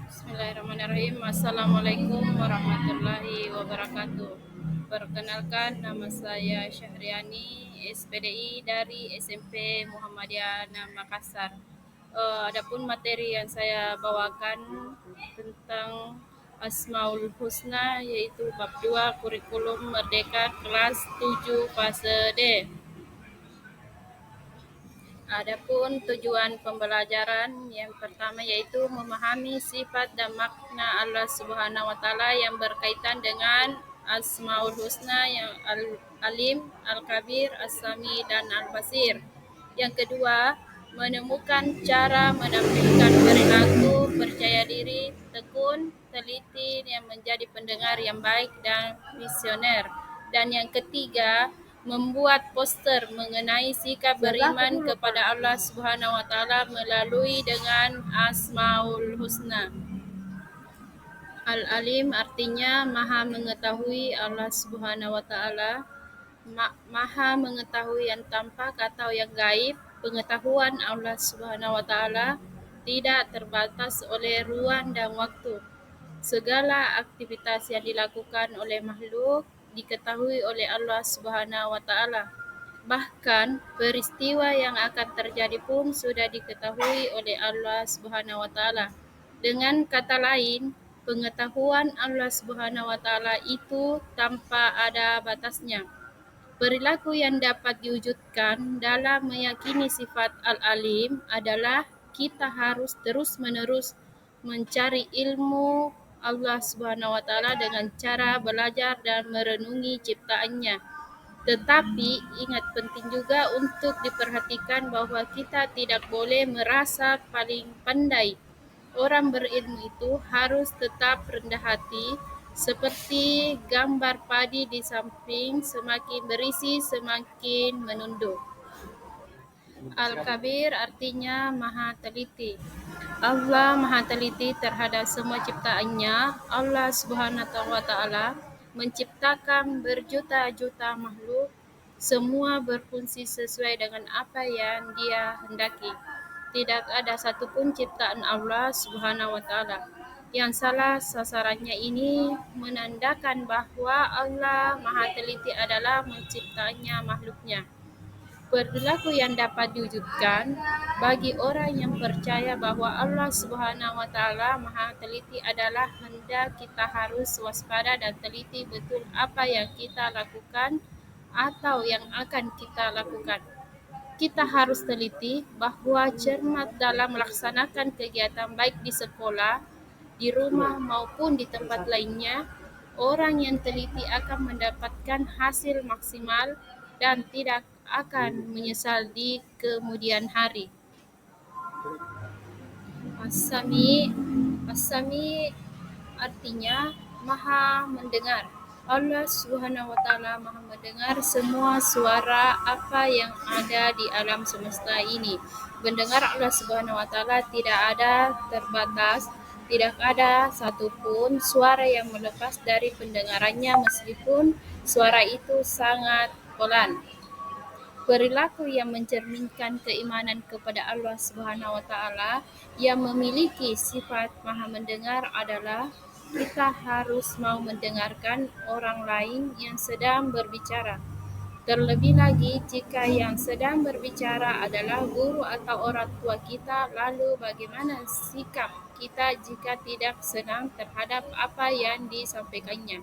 Bismillahirrahmanirrahim. Assalamualaikum warahmatullahi wabarakatuh. Perkenalkan, nama saya Syahriani, SPDI dari SMP Muhammadiyah Makassar. Adapun materi yang saya bawakan tentang Asmaul Husna, yaitu bab 2 kurikulum Merdeka kelas 7 fase D. Adapun tujuan pembelajaran yang pertama yaitu memahami sifat dan makna Allah Subhanahu wa taala yang berkaitan dengan Asmaul Husna yang Al-Alim, Al-Kabir, As-Sami dan Al-Basir. Yang kedua, menemukan cara menampilkan perilaku percaya diri, tekun, teliti yang menjadi pendengar yang baik dan visioner. Dan yang ketiga, membuat poster mengenai sikap beriman kepada Allah Subhanahu wa taala melalui dengan Asmaul Husna. Al-Alim artinya Maha mengetahui. Allah Subhanahu wa taala Maha mengetahui yang tampak atau yang gaib. Pengetahuan Allah Subhanahu wa taala tidak terbatas oleh ruang dan waktu. Segala aktivitas yang dilakukan oleh makhluk diketahui oleh Allah Subhanahu wa taala. Bahkan peristiwa yang akan terjadi pun sudah diketahui oleh Allah Subhanahu wa taala. Dengan kata lain, pengetahuan Allah Subhanahu wa taala itu tanpa ada batasnya. Perilaku yang dapat diwujudkan dalam meyakini sifat Al-Alim adalah kita harus terus-menerus mencari ilmu Allah Subhanahu wa taala dengan cara belajar dan merenungi ciptaannya. Tetapi ingat, penting juga untuk diperhatikan bahwa kita tidak boleh merasa paling pandai. Orang berilmu itu harus tetap rendah hati, seperti gambar padi di samping, semakin berisi semakin menunduk. Al-Kabir artinya Maha Teliti. Allah Maha Teliti terhadap semua ciptaannya. Allah Subhanahu wa taala menciptakan berjuta-juta makhluk, semua berfungsi sesuai dengan apa yang Dia hendaki. Tidak ada satupun ciptaan Allah Subhanahu wa taala yang salah sasarannya. Ini menandakan bahwa Allah Maha Teliti adalah menciptanya makhluknya. Perilaku yang dapat diwujudkan bagi orang yang percaya bahwa Allah Subhanahu wa taala Maha Teliti adalah hendak kita harus waspada dan teliti betul apa yang kita lakukan atau yang akan kita lakukan. Kita harus teliti bahwa cermat dalam melaksanakan kegiatan baik di sekolah, di rumah maupun di tempat lainnya. Orang yang teliti akan mendapatkan hasil maksimal dan tidak akan menyesal di kemudian hari. As-Sami artinya Maha mendengar. Allah Subhanahu wa taala Maha mendengar semua suara apa yang ada di alam semesta ini. Mendengar Allah Subhanahu wa taala tidak ada terbatas, tidak ada satupun suara yang melepas dari pendengarannya meskipun suara itu sangat pelan. Perilaku yang mencerminkan keimanan kepada Allah Subhanahu wa taala yang memiliki sifat Maha mendengar adalah kita harus mau mendengarkan orang lain yang sedang berbicara. Terlebih lagi jika yang sedang berbicara adalah guru atau orang tua kita, lalu bagaimana sikap kita jika tidak senang terhadap apa yang disampaikannya.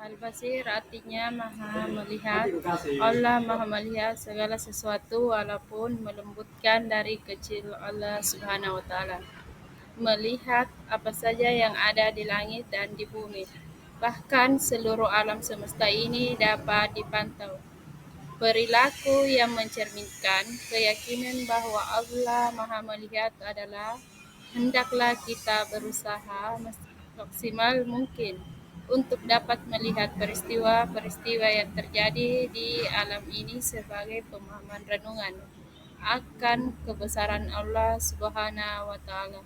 Al-Basir artinya Maha melihat. Allah Maha melihat segala sesuatu walaupun melembutkan dari kecil. Allah Subhanahu wa taala melihat apa saja yang ada di langit dan di bumi. Bahkan seluruh alam semesta ini dapat dipantau. Perilaku yang mencerminkan keyakinan bahwa Allah Maha melihat adalah hendaklah kita berusaha maksimal mungkin untuk dapat melihat peristiwa-peristiwa yang terjadi di alam ini sebagai pemahaman renungan akan kebesaran Allah Subhanahu wa taala.